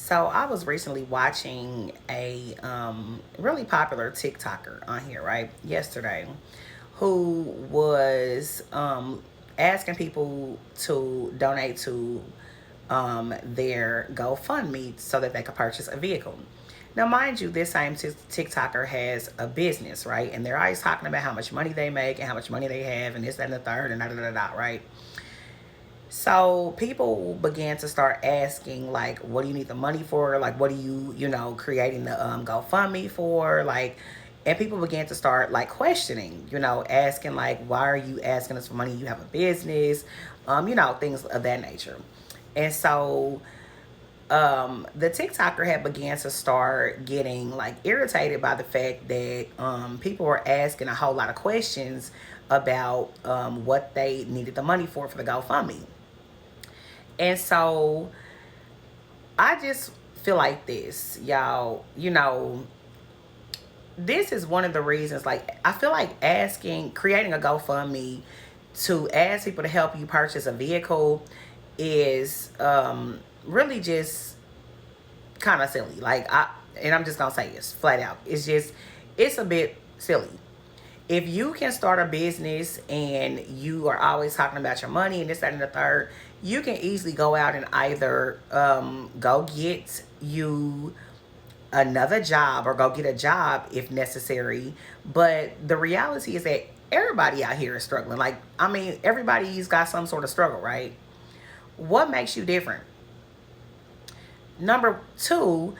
So I was recently watching a really popular TikToker on here, right, yesterday, who was asking people to donate to their GoFundMe so that they could purchase a vehicle. Now, mind you, this same TikToker has a business, right? And they're always talking about how much money they make and how much money they have and this, that, and the third, and da da da da, right? So people began to start asking, like, what do you need the money for? Like, what are you creating the GoFundMe for? Like, and people began to start like questioning, asking like, why are you asking us for money? You have a business, things of that nature. And so the TikToker had began to start getting like irritated by the fact that people were asking a whole lot of questions about what they needed the money for the GoFundMe. And so I just feel like this, y'all, this is one of the reasons, like, I feel like creating a GoFundMe to ask people to help you purchase a vehicle is really just kind of silly. And I'm just going to say this flat out. It's a bit silly. If you can start a business and you are always talking about your money and this, that, and the third, you can easily go out and either go get you another job or go get a job if necessary. But the reality is that everybody out here is struggling. Like, I mean, everybody's got some sort of struggle, right? What makes you different? Number two,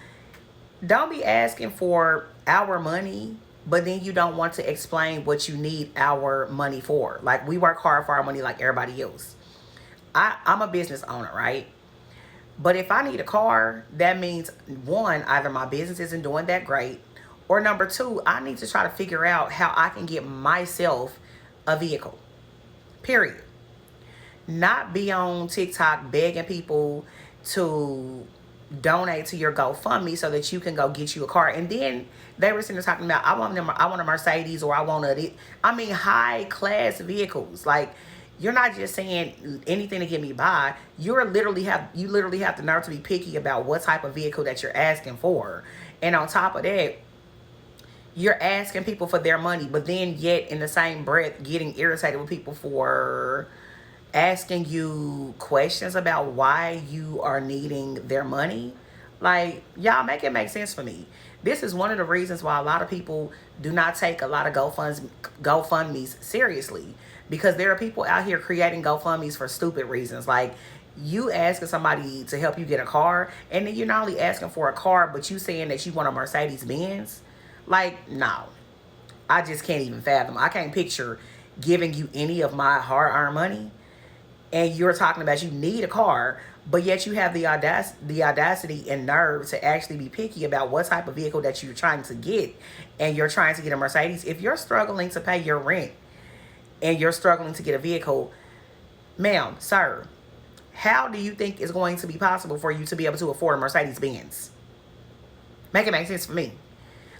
don't be asking for our money, but then you don't want to explain what you need our money for. Like, we work hard for our money like everybody else. I'm a business owner, right? But if I need a car, that means one, either my business isn't doing that great, or number two, I need to try to figure out how I can get myself a vehicle. Period. Not be on TikTok begging people to donate to your GoFundMe so that you can go get you a car. And then they were sitting there talking about, I want a Mercedes, or I want high class vehicles. Like, you're not just saying anything to get me by. You literally have the nerve to be picky about what type of vehicle that you're asking for. And on top of that, you're asking people for their money, but then yet in the same breath getting irritated with people for asking you questions about why you are needing their money. Like, y'all, make it make sense for me. This is one of the reasons why a lot of people do not take a lot of GoFundMes seriously, because there are people out here creating GoFundMes for stupid reasons. Like, you asking somebody to help you get a car, and then you're not only asking for a car, but you saying that you want a Mercedes Benz. Like, no, I just can't even fathom. I can't picture giving you any of my hard-earned money, and you're talking about you need a car, but yet you have the audacity and nerve to actually be picky about what type of vehicle that you're trying to get, and you're trying to get a Mercedes. If you're struggling to pay your rent and you're struggling to get a vehicle, ma'am, sir, how do you think it's going to be possible for you to be able to afford a Mercedes Benz? Make it make sense for me.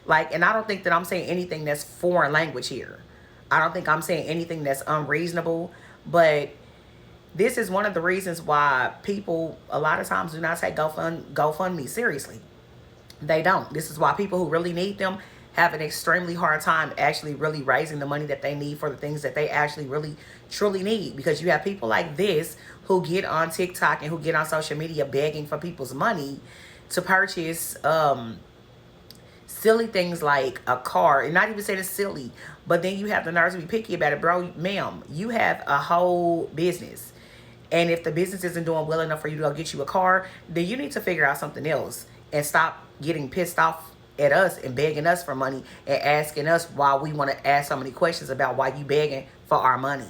Like, and I don't think that I'm saying anything that's foreign language here. I don't think I'm saying anything that's unreasonable, but this is one of the reasons why people a lot of times do not take GoFundMe seriously. They don't. This is why people who really need them have an extremely hard time actually really raising the money that they need for the things that they actually really truly need. Because you have people like this who get on TikTok and who get on social media begging for people's money to purchase silly things like a car. And not even saying it's silly, but then you have the nerve to be picky about it. Bro, ma'am, you have a whole business. And if the business isn't doing well enough for you to go get you a car, then you need to figure out something else and stop getting pissed off at us and begging us for money and asking us why we want to ask so many questions about why you begging for our money.